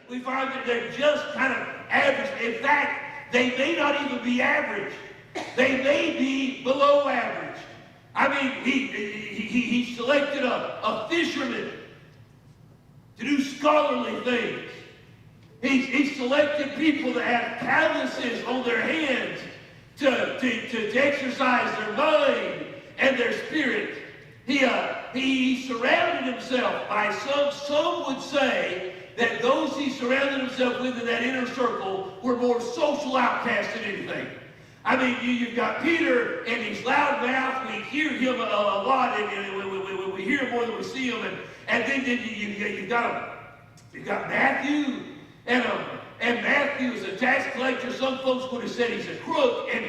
We find that they're just kind of average. In fact, they may not even be average. They may be below average. I mean, he selected a fisherman to do scholarly things. He selected people that have calluses on their hands to exercise their mind and their spirit. He surrounded himself by some would say that those he surrounded himself with in that inner circle were more social outcasts than anything. I mean, you've got Peter, and he's loudmouth. We hear him a lot, and we hear him more than we see him. And then you've got Matthew, and Matthew is a tax collector. Some folks would have said he's a crook. And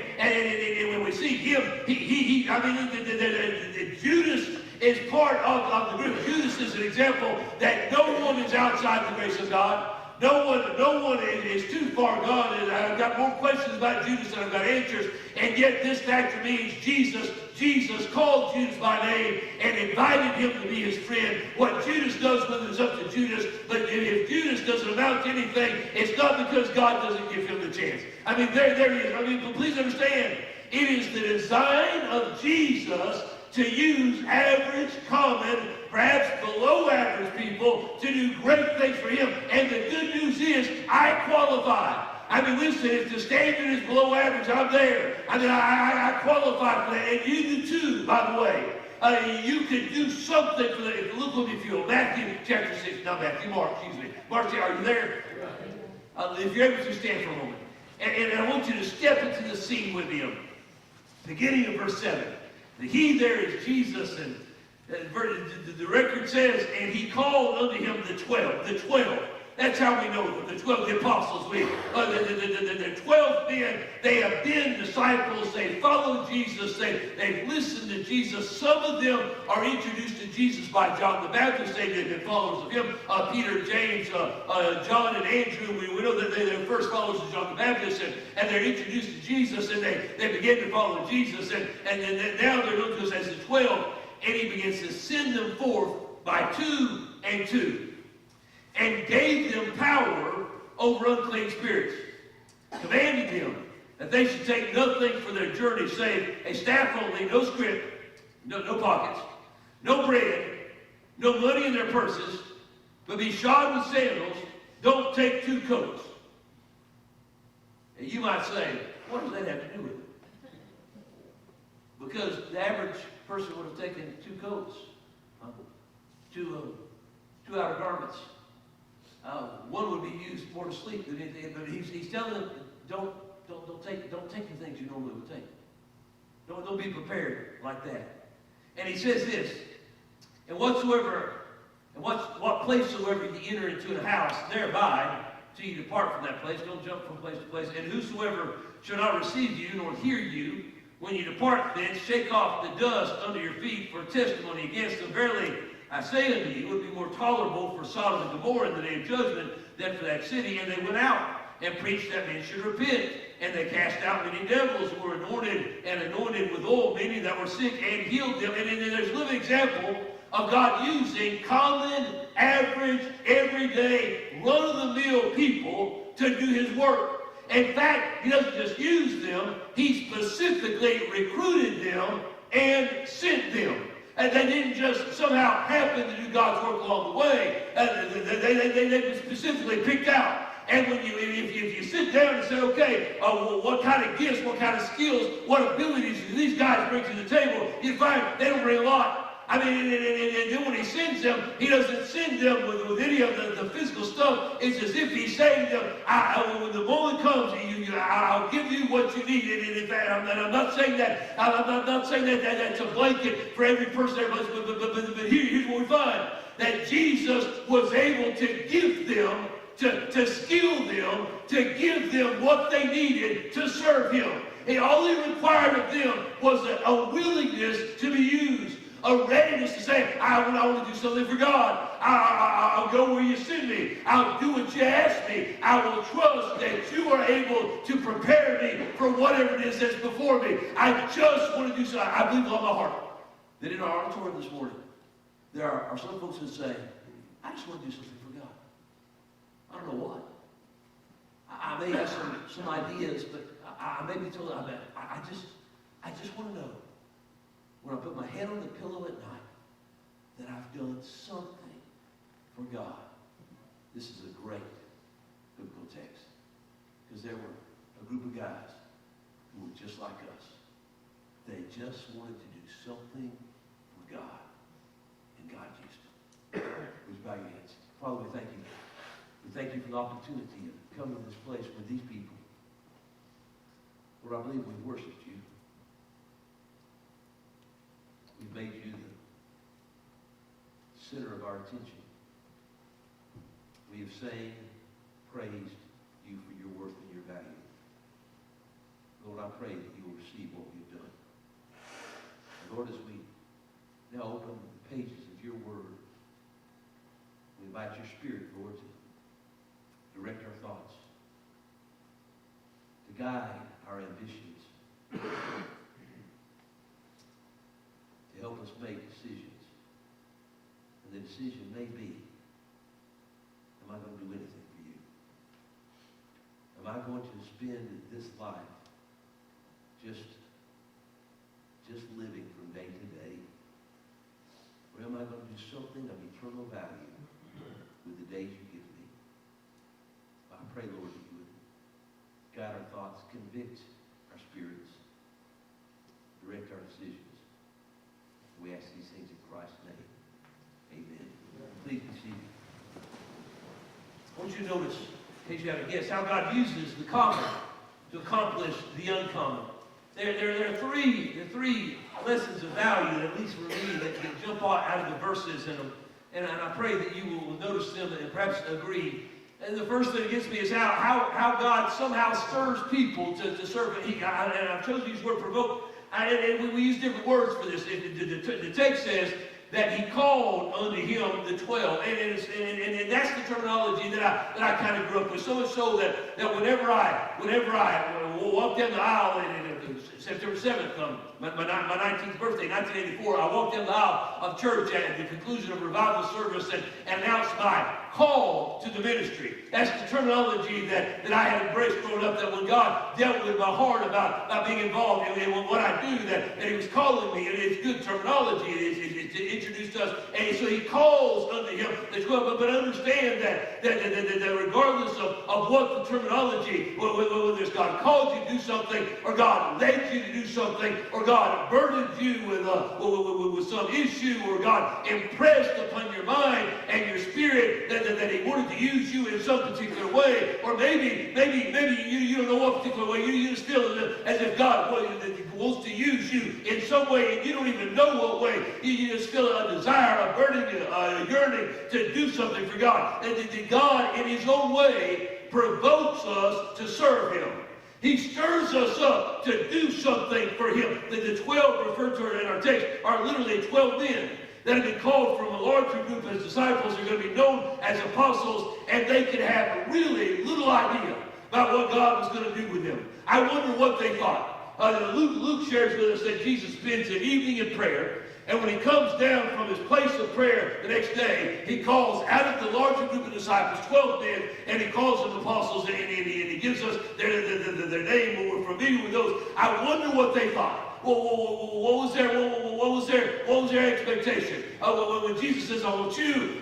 when we see him, Judas is part of the group. Judas is an example that no one is outside the grace of God. No one is too far gone. And I've got more questions about Judas than I've got answers. And yet this factor means Jesus called Judas by name and invited him to be his friend. What Judas does with it is up to Judas. But if Judas doesn't amount to anything, it's not because God doesn't give him the chance. I mean, there he is. I mean, but please understand, it is the design of Jesus to use average, common, perhaps below average people to do great things for him. And the good news is, I qualify. I mean, listen, if the standard is below average, I'm there. I mean, I qualify for that. And you do too, by the way. You can do something for that. Look with me if you will. Matthew chapter 6. Not Matthew, Mark, excuse me. Mark, are you there? If you're able to stand for a moment. And I want you to step into the scene with me. Beginning of verse 7. The he there is Jesus, and the record says, and he called unto him the 12. The 12. That's how we know them. The 12, the apostles. The 12 men, they have been disciples. They followed Jesus. They've listened to Jesus. Some of them are introduced to Jesus by John the Baptist. They've been followers of him. Peter, James, John, and Andrew. We know that they're the first followers of John the Baptist. And they're introduced to Jesus. And they begin to follow Jesus. And now they're known to us as the 12. And he begins to send them forth by 2 and 2. And gave them power over unclean spirits, commanding them that they should take nothing for their journey, save a staff only, no scrip, no pockets, no bread, no money in their purses, but be shod with sandals. Don't take 2 coats. And you might say, what does that have to do with it? Because the average person would have taken 2 coats, 2 outer garments. One would be used more to sleep than anything, but he's telling them, don't take the things you normally would take. Don't be prepared like that. And he says this, and what place soever you enter into a house, thereby till you depart from that place. Don't jump from place to place. And whosoever shall not receive you nor hear you, when you depart thence, shake off the dust under your feet for testimony against them. Verily, I say unto you, it would be more tolerable for Sodom and Gomorrah in the day of judgment than for that city. And they went out and preached that men should repent. And they cast out many devils who were anointed with oil, many that were sick, and healed them. And then there's a living example of God using common, average, everyday, run-of-the-mill people to do his work. In fact, he doesn't just use them, he specifically recruited them and sent them. And they didn't just somehow happen to do God's work along the way. They were specifically picked out. And if you sit down and say, okay, what kind of gifts, what kind of skills, what abilities do these guys bring to the table, you find they don't bring a lot. I mean, and then when he sends them, he doesn't send them with any of the physical stuff. It's as if he's saying to them, when the moment comes, I'll give you what you need. And in fact, I'm not saying that. I'm not saying that that's a blanket for every person. But here's what we find: that Jesus was able to give them, to skill them, to give them what they needed to serve him. And all he required of them was a willingness to be used. A readiness to say, I want to do something for God. I'll go where you send me. I'll do what you ask me. I will trust that you are able to prepare me for whatever it is that's before me. I just want to do something. I believe with all my heart that in our auditorium this morning, there are some folks that say, I just want to do something for God. I don't know what. I may have some ideas, but I may be told, I just want to know, when I put my head on the pillow at night, that I've done something for God. This is a great biblical text. Because there were a group of guys who were just like us. They just wanted to do something for God. And God used them. Would you bow your heads? Father, we thank you. We thank you for the opportunity of coming to this place with these people. Lord, I believe we've worshipped you. We've made you the center of our attention. We have sang, praised you for your worth and your value. Lord, I pray that you will receive what we've done. And Lord, as we now open the pages of your word, we invite your Spirit, Lord, to direct our thoughts, to guide our ambitions, to help us make decisions. And the decision may be, am I going to do anything for you? Am I going to spend this life just living from day to day? Or am I going to do something of eternal value with the days you give me? I pray, Lord, that you would guide our thoughts, convict our spirits, direct our decisions. We ask these things in Christ's name. Amen. Please be seated. I want you to notice, in case you haven't guessed, how God uses the common to accomplish the uncommon. There are three lessons of value, at least for me, that can jump out of the verses in them. And I pray that you will notice them and perhaps agree. And the first thing that gets me is how God somehow stirs people to serve Him. And I've chosen to use the word provoke. And we use different words for this. The text says that He called unto Him the 12. And that's the terminology that I kind of grew up with. So much so that whenever I walked down the aisle and September 7th, my 19th birthday, 1984, I walked down the aisle of church at the conclusion of revival service and announced my call to the ministry. That's the terminology that I had embraced growing up, that when God dealt with my heart about being involved in what I do, that He was calling me, and it's good terminology. It's introduced us. And so He calls unto Him the 12. But understand that regardless of what the terminology, whether it's God called you to do something, or God led you to do something, or God burdened you with some issue, or God impressed upon your mind and your spirit that He wanted to use you in some particular way, or maybe you don't know what particular way, you just feel as if God wants to use you in some way, and you don't even know what way. You just feel a desire, a burning, a yearning to do something for God. And God, in His own way, provokes us to serve Him. He stirs us up to do something for Him. The 12 referred to in our text are literally 12 men that have been called from a larger group as disciples. They're going to be known as apostles, and they could have really little idea about what God was going to do with them. I wonder what they thought. Luke shares with us that Jesus spends an evening in prayer, and when He comes down from His place of prayer the next day, He calls out of the larger group of disciples 12 men, and He calls them apostles, and He gives us their name, and we're familiar with those. I wonder what they thought. What was their expectation? When Jesus says, I want you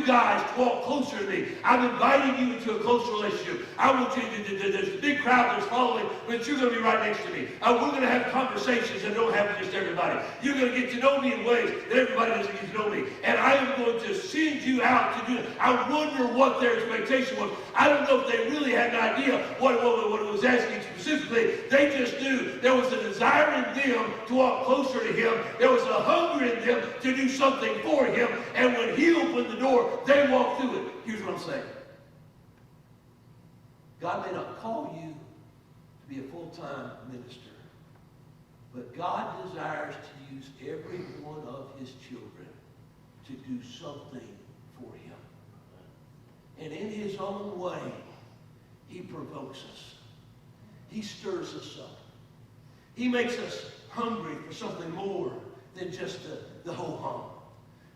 guys to walk closer to me. I'm inviting you into a close relationship. I want you to, there's a big crowd that's following, but you're going to be right next to me. We're going to have conversations that don't happen to just everybody. You're going to get to know me in ways that everybody doesn't get to know me. And I am going to send you out to do it. I wonder what their expectation was. I don't know if they really had an idea what it was asking specifically. They just knew there was a desire in them to walk closer to Him. There was a hunger in them to do something for Him. And when He opened the door, they walked through it. Here's what I'm saying. God may not call you to be a full-time minister, but God desires to use every one of His children to do something for Him. And in His own way, He provokes us. He stirs us up. He makes us hungry for something more than just the ho-hum.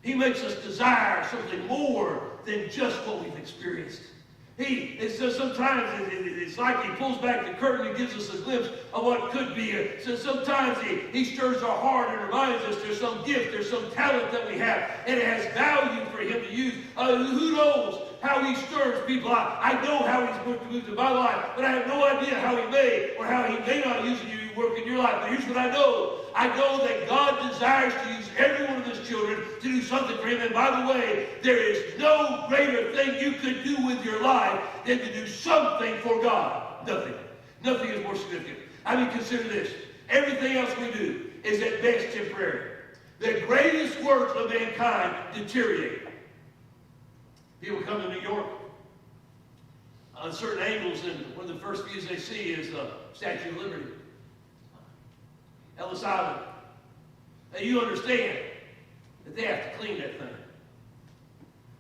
He makes us desire something more than just what we've experienced. Sometimes it's like he pulls back the curtain and gives us a glimpse of what could be. So sometimes he stirs our heart and reminds us there's some gift, there's some talent that we have, and it has value for him to use. Who knows how he stirs people? I know how he's going to move in my life, but I have no idea how he may or how he may not use you to work in your life. But here's what I know. I know that God desires to use every one of his children to do something for him. And by the way, there is no greater thing you could do with your life than to do something for God. Nothing. Nothing is more significant. I mean, consider this. Everything else we do is at best temporary. The greatest works of mankind deteriorate. People come to New York on certain angles, and one of the first views they see is the Statue of Liberty. Ellis Island. Now you understand that they have to clean that thing.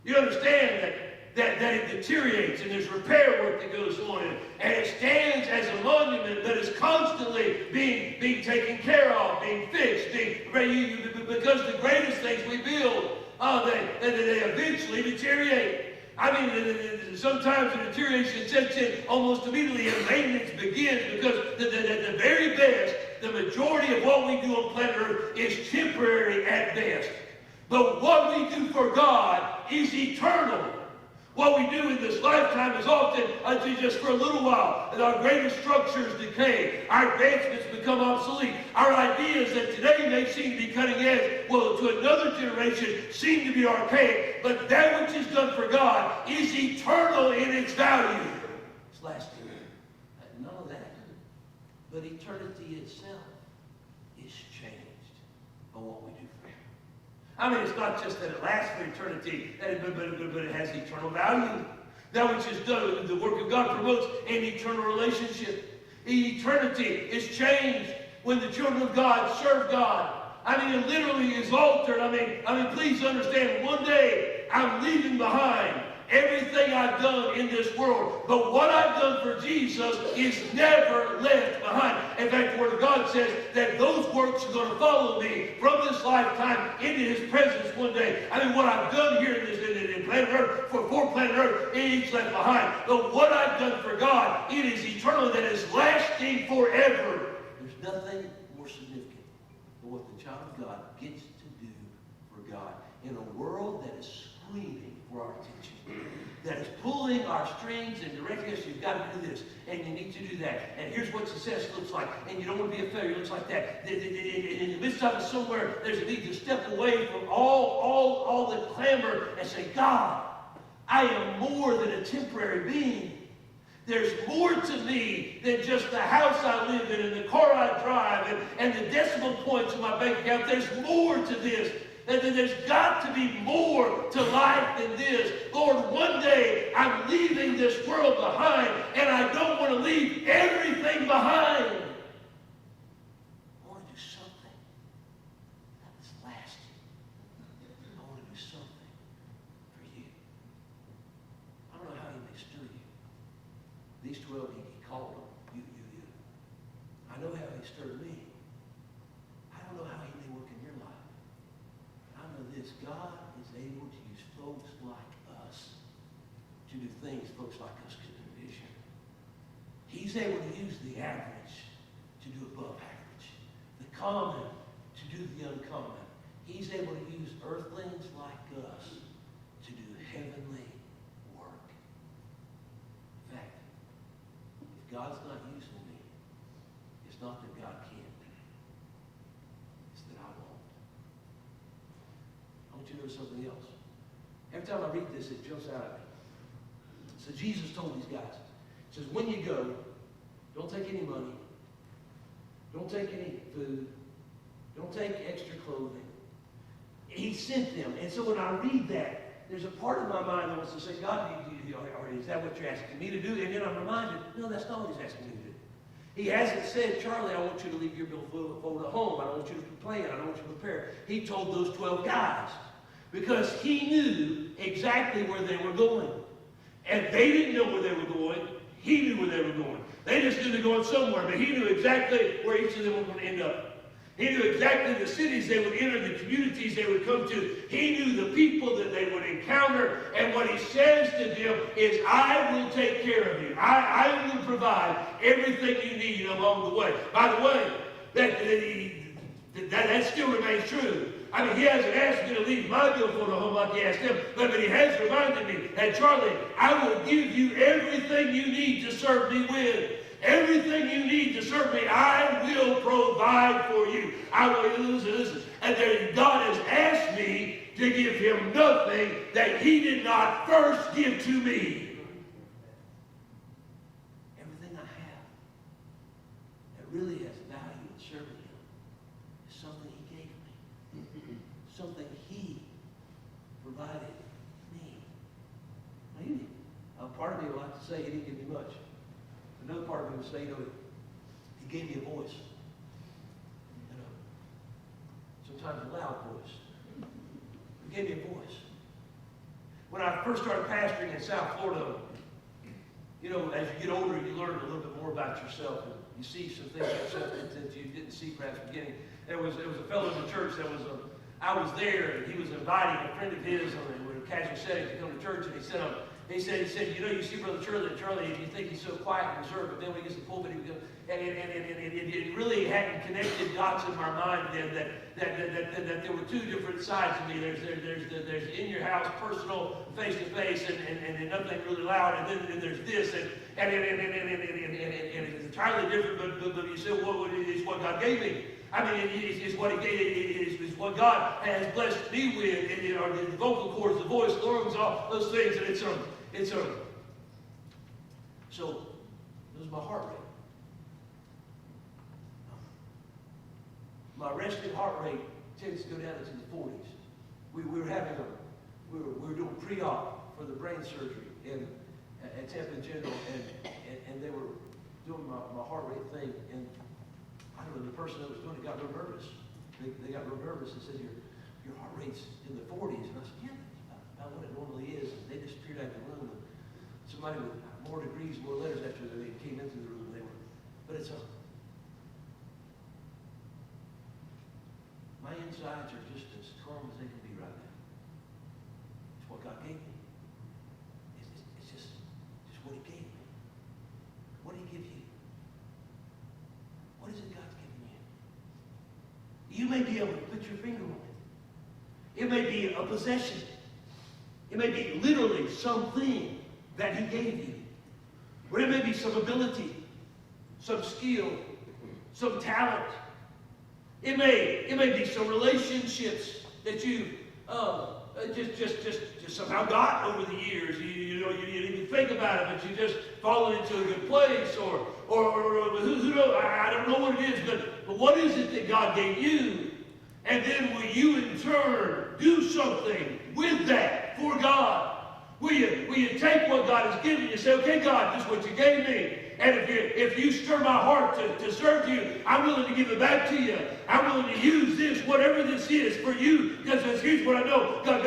You understand that it deteriorates and there's repair work that goes on, and it stands as a monument that is constantly being taken care of, being fixed, because the greatest things we build, they eventually deteriorate. I mean, sometimes the deterioration sets in almost immediately and maintenance begins, because the very best, the majority of what we do on planet Earth is temporary at best. But what we do for God is eternal. What we do in this lifetime is often just for a little while. And our greatest structures decay. Our advancements become obsolete. Our ideas that today may seem to be cutting edge, will to another generation seem to be archaic. But that which is done for God is eternal in its value. It's lasting. None of that. But eternity itself is changed by what we do for him. I mean, it's not just that it lasts for eternity, but it has eternal value. That which is done, the work of God promotes an eternal relationship. Eternity is changed when the children of God serve God. I mean, it literally is altered. I mean, please understand, one day I'm leaving behind everything I've done in this world. But what I've done for Jesus is never left behind. In fact, the Word of God says that those works are going to follow me from this lifetime into his presence one day. I mean, what I've done here in planet Earth, for planet Earth, it's left behind. But what I've done for God, it is eternal, that is lasting forever. There's nothing more significant than what the child of God gets to do for God in a world that is screaming for our attention, that is pulling our strings and directing us. You've got to do this, and you need to do that, and here's what success looks like, and you don't want to be a failure. It looks like that. In the midst of it, somewhere there's a need to step away from all the clamor and say, God, I am more than a temporary being. There's more to me than just the house I live in and the car I drive and the decimal points in my bank account. There's more to this. And there's got to be more to life than this. Lord, one day I'm leaving this world behind, and I don't want to leave everything behind. I want to do something that's lasting. I want to do something for you. I don't know how he may stir you. These 12, he called them. You. I know how he stirred me. I don't know how he may work in your life. I know this. God is able to use folks like us to do things folks like us could envision. He's able to use the average to do above average. The common to do the uncommon. He's able to use earthlings like us to do heavenly work. In fact, if God's not using me, it's not that God can't. It's that I won't. I want you to know something else. Every time I read this, it jumps out at me. So Jesus told these guys, he says, when you go, don't take any money. Don't take any food. Don't take extra clothing. He sent them. And so when I read that, there's a part of my mind that wants to say, God, is that what you're asking me to do? And then I'm reminded, no, that's not what he's asking me to do. He hasn't said, Charlie, I want you to leave your billfold at home. I don't want you to plan. I don't want you to prepare. He told those 12 guys because he knew exactly where they were going. And they didn't know where they were going. He knew where they were going. They just knew they were going somewhere, but he knew exactly where each of them were going to end up. He knew exactly the cities they would enter, the communities they would come to. He knew the people that they would encounter. And what he says to them is, I will take care of you. I will provide everything you need along the way. By the way, that still remains true. I mean, he hasn't asked me to leave my billfold at home like he asked him, but he has reminded me, hey, Charlie, I will give you everything you need to serve me with. Everything you need to serve me, I will provide for you. I will, listen. And then God has asked me to give him nothing that he did not first give to me. Everything I have that really has value in serving him is something he gave me. Something he provided me. Now, part of me would like to say he didn't give me much. Another part of me would say, he gave me a voice. Sometimes a loud voice. He gave me a voice. When I first started pastoring in South Florida, as you get older, you learn a little bit more about yourself. And you see some things that you didn't see perhaps at the beginning. There was a fellow in the church I was there, and he was inviting a friend of his on a casual setting to come to church, and he said, you see Brother Charlie, and you think he's so quiet and reserved, but then when he gets to the pulpit, he goes, and it really hadn't connected dots in my mind then that there were two different sides of me. There's in your house, personal, face to face, and nothing really loud, and then there's this, and it's entirely different. But you say, well, it's what God gave me. I mean, it's what he gave, it's what God has blessed me with, and the vocal cords, the voice, the lungs, all those things, and so this is my heart rate. My resting heart rate tends to go down into the 40s. We were doing pre-op for the brain surgery at Tampa in General, and they were doing my heart rate thing, and I don't know, the person that was doing it got real nervous. They got real nervous and said, your heart rate's in the 40s. And I said, yeah, that's about what it normally is. And they disappeared out of the room. And somebody with more degrees, more letters after they came into the room. But it's my insides are just as calm as they can be right now. It's what God gave me. It's just what he gave me. What did he give you? What is it God's given you? You may be able to put your finger on it. It may be a possession. It may be literally something that he gave you. Or it may be some ability, some skill, some talent. It may be some relationships that you just somehow got over the years. You didn't even think about it, but you just fallen into a good place, or who knows? I don't know what it is, but what is it that God gave you? And then will you in turn do something with that for God? Will you take what God has given you and say, okay, God, this is what you gave me. And if you stir my heart to serve you, I'm willing to give it back to you. I'm willing to use this, whatever this is, for you. Because here's what I know. God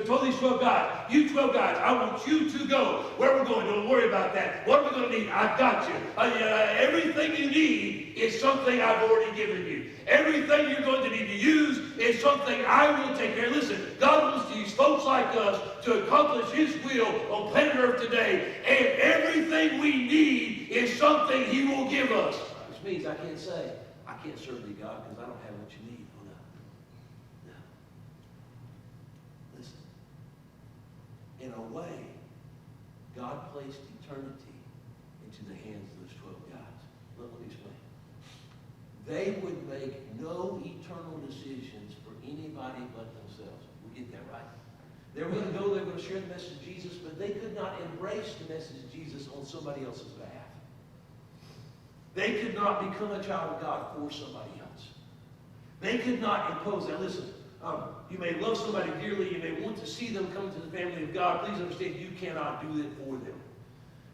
told these 12 guys, you 12 guys, I want you to go. Where we're going, don't worry about that. What are we going to need? I've got you. Everything you need is something I've already given you. Everything you're going to need to use is something I will take care of. Listen, God wants to use folks like us to accomplish his will on planet Earth today. And everything we need is something he will give us. Which means I can't say, I can't serve thee, God, because I don't have what you need. Oh, no. Listen. In a way, God placed eternity into the hands of those 12 guys. Let me explain. They would make no eternal decisions for anybody but themselves. We get that right? They were going to go, they were going to share the message of Jesus, but they could not embrace the message of Jesus on somebody else's behalf. They could not become a child of God for somebody else. They could not impose. Now listen, you may love somebody dearly, you may want to see them come to the family of God. Please understand, you cannot do it for them.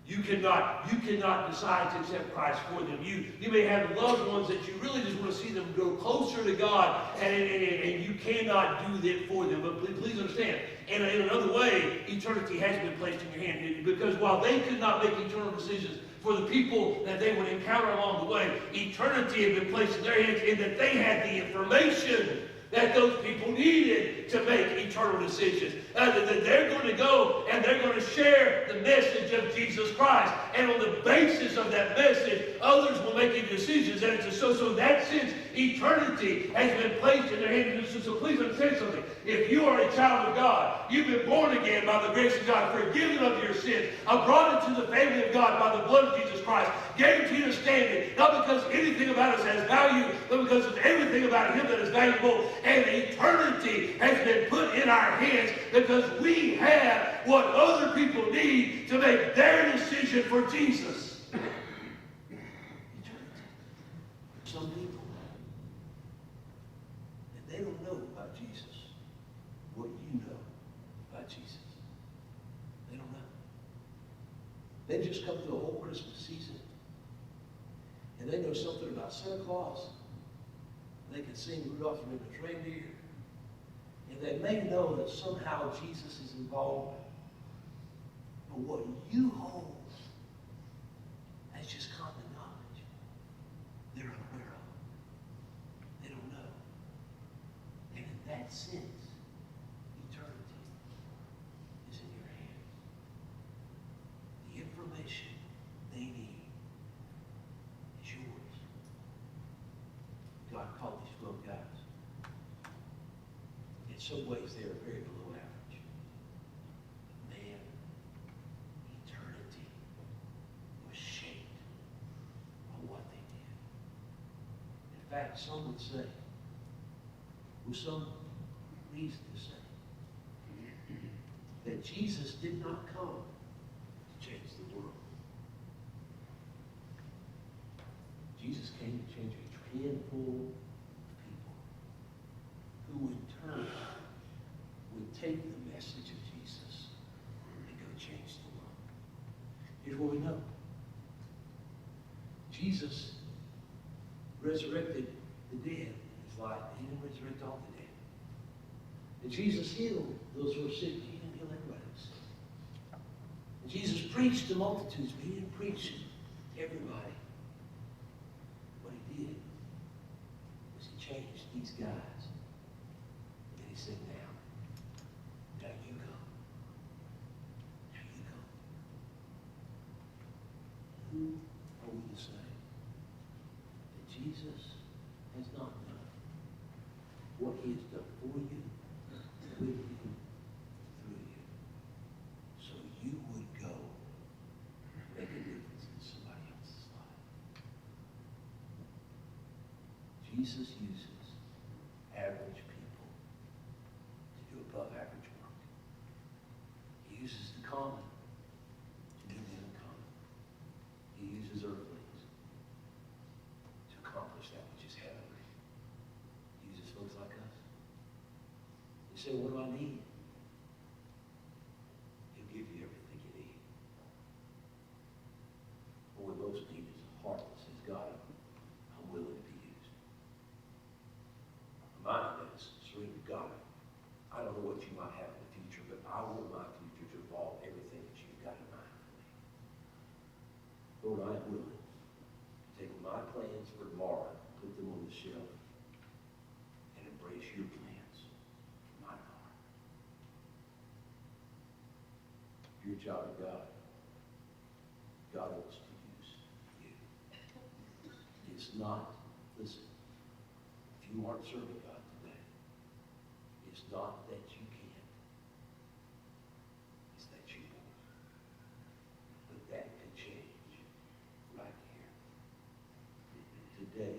You cannot decide to accept Christ for them. You may have loved ones that you really just want to see them go closer to God, and you cannot do that for them. But please understand, in another way, eternity has been placed in your hand. Because while they could not make eternal decisions for the people that they would encounter along the way. Eternity had been placed in their hands, and that they had the information that those people needed to make eternal decisions. That they're going to go and they're going to share the message of Jesus Christ. And on the basis of that message, others will make decisions. And so in that sense, eternity has been placed in their hands. So please understand something. If you are a child of God, you've been born again by the grace of God, forgiven of your sins, brought into the family of God by the blood of Jesus Christ, guaranteed a standing, not because anything about us has value, but because of everything about Him that is valuable. And eternity has been put in our hands because we have what other people need to make their decision for Jesus. Eternity. Some people, and they don't know about Jesus what you know about Jesus. They don't know. They just come through the whole Christmas season, and they know something about Santa Claus. They can sing Rudolph the Red-Nosed Reindeer. And they may know that somehow Jesus is involved. But what you hold as just common knowledge, they're unaware of. They don't know. And in that sense, eternity is in your hands. The information they need is yours. God called these 12 guys. In some ways, they are very below average. Man, eternity was shaped by what they did. In fact, some would say, with some reason to say, that Jesus did not come to change the world. Jesus came to change a handful of people who in turn would take the message of Jesus and go change the world. Here's what we know. Jesus resurrected the dead in His life. He didn't resurrect all the dead. And Jesus healed those who were sick. He didn't heal everybody who was sick. And Jesus preached to multitudes, but He didn't preach to everybody. What He did was He changed these guys. And He said, now you go. Now you go. Who are we to say that Jesus has not done what He has done for you, with you, through you, so you would go make a difference in somebody else's life? Jesus uses average people to do above average work. He uses the common to do the uncommon. He uses earthlings to accomplish that which is heavenly. He uses folks like us. You say, what do I need? He'll give you everything you need. But what most need is a heart that says, God, I'm willing to be used. A mind that is surrendered. God, I don't know what you might have in the future, but I want my future to involve everything that you've got in mind for me. Lord, I am willing to take my plans for tomorrow, put them on the shelf, and embrace your plans for my heart. If you're a child of God, God wants to use you. It's not, listen, if you aren't serving God today, it's not that you can't. It's that you won't. But that could change right here. Today